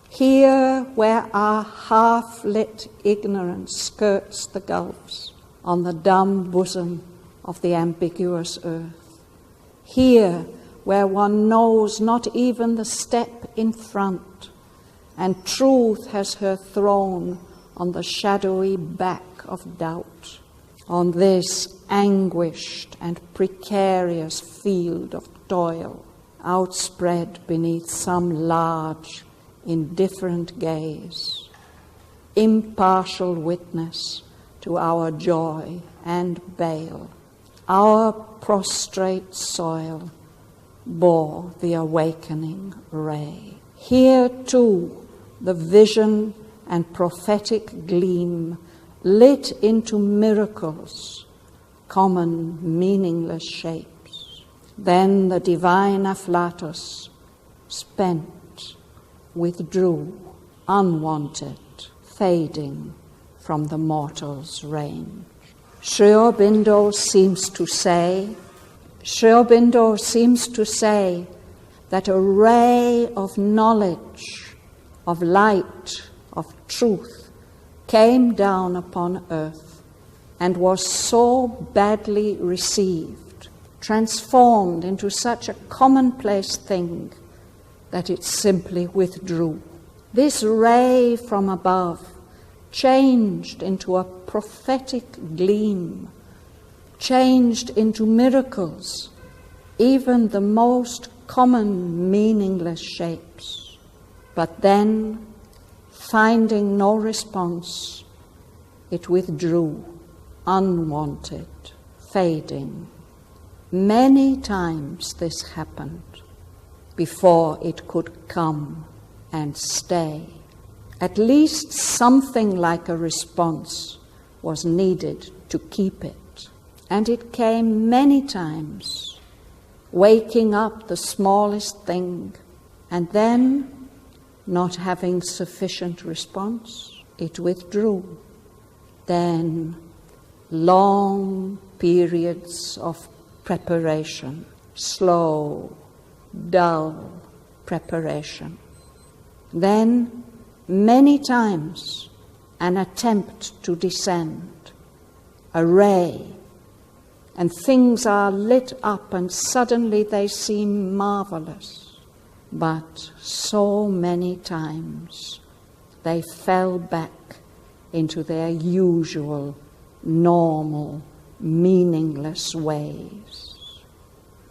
Here where our half-lit ignorance skirts the gulfs on the dumb bosom of the ambiguous earth. Here where one knows not even the step in front, and truth has her throne on the shadowy back of doubt, on this anguished and precarious field of toil, outspread beneath some large, indifferent gaze, impartial witness to our joy and bale, our prostrate soil bore the awakening ray. Here too the vision and prophetic gleam lit into miracles, common meaningless shapes. Then the divine afflatus, spent, withdrew, unwanted, fading from the mortal's range. Sri Aurobindo seems to say that a ray of knowledge, of light, of truth came down upon earth and was so badly received, transformed into such a commonplace thing that it simply withdrew. This ray from above changed into a prophetic gleam, changed into miracles, even the most common meaningless shapes. But then, finding no response, it withdrew, unwanted, fading. Many times this happened before it could come and stay. At least something like a response was needed to keep it. And it came many times, waking up the smallest thing, and then, not having sufficient response, it withdrew. Then, long periods of preparation, slow, dull preparation. Then, many times, an attempt to descend, a ray, and things are lit up and suddenly they seem marvelous. But so many times they fell back into their usual, normal, meaningless ways.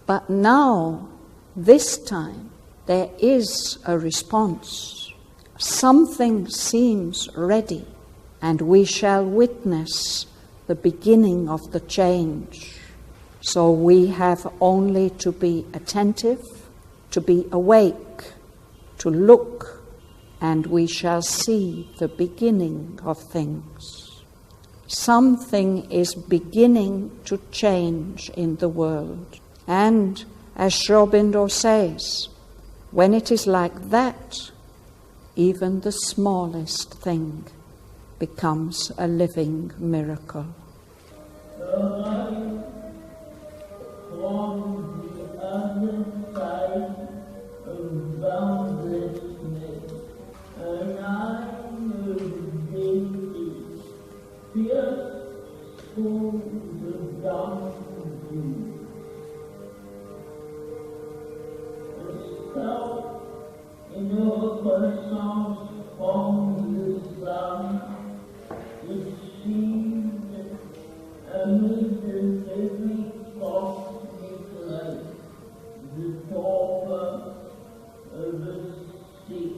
But now, this time, there is a response. Something seems ready, and we shall witness the beginning of the change. So we have only to be attentive, to be awake, to look, and we shall see the beginning of things. Something is beginning to change in the world. And, as Aurobindo says, when it is like that, even the smallest thing becomes a living miracle. On the other side of boundlessness, the dark view. A scout in a croissant from the sun, it seemed amid the heavy cosmic light, the torpor of the sick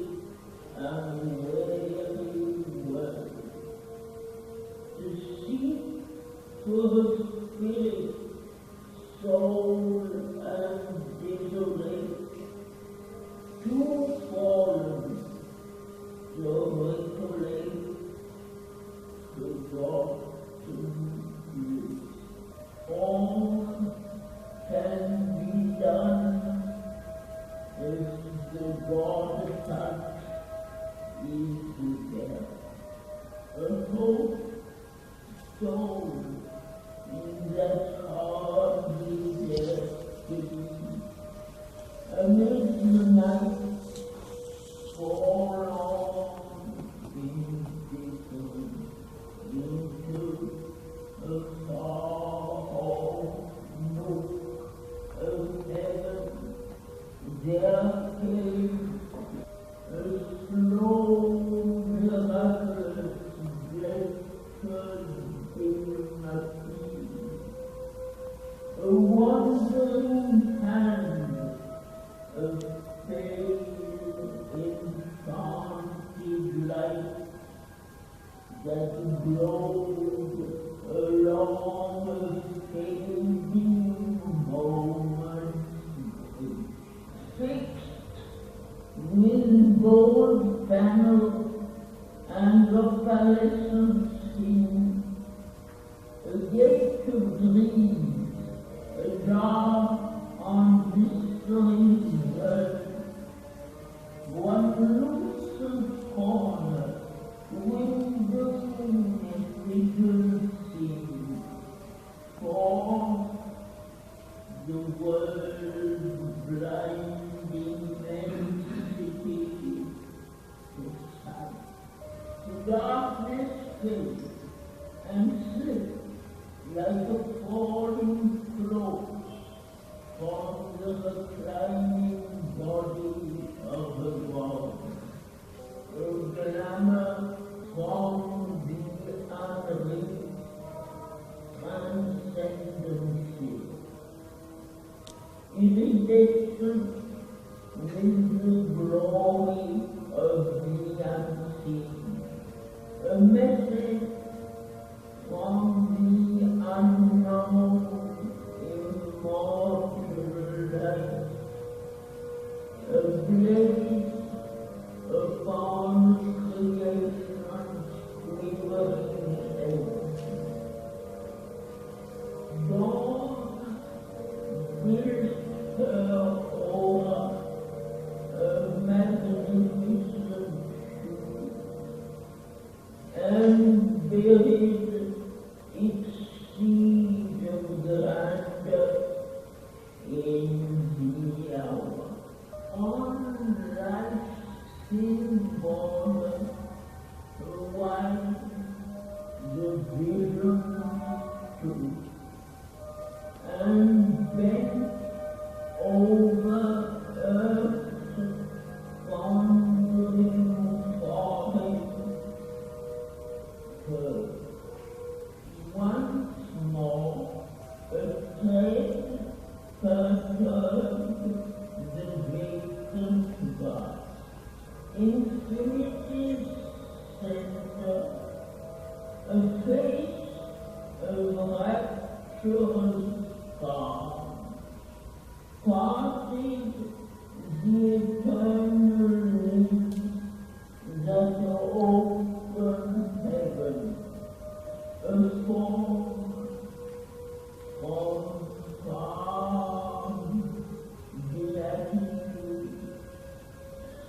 and weary world. To seek for the spirit, soul and desolate, too fallen to recollect, forgotten bliss. All can be done if the God touch is there. A hope sown in that hardly destiny. Amid the night, forlorn, indifferent, into a far-off nook of heaven, there came a slow, miraculous, blessed infinity, a wandering hand of pale, enchanted light that glowed along a fading moment, fixed with gold panel and opalescent skin, a gift of dreams, a jar on blistering earth, one lucent corner, windowing a figure scene, for the world blinding immensity to sight. The darkness filled and slipped like a falling cloak from the reclining body of the God. A glamour from the unreal transcendency. Irritated with the glory of the unseen. A message from the unknown immortal light. A blaze upon creation's quivering edge. Dawn built her over a magnificent shoe and buried its seed of grandeur in the hour. On life's thin border, white the vision stood, and bent over earth's wandering forehead, heard once more a thread perturbed the vacant bus. Infinity's center, a face of rapturous calm, parted the eternal lips that open heaven, a form of calm gratitude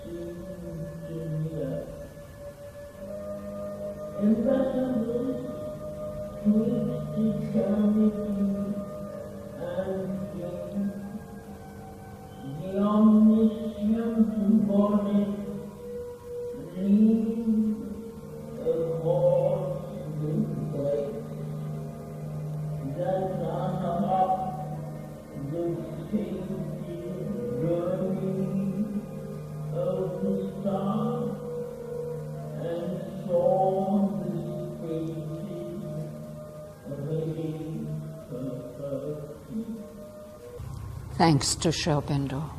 seemed to near. Ambassadors twixt eternity and king, the omniscient body leaves a horse with grace, Thanks to Aurobindo.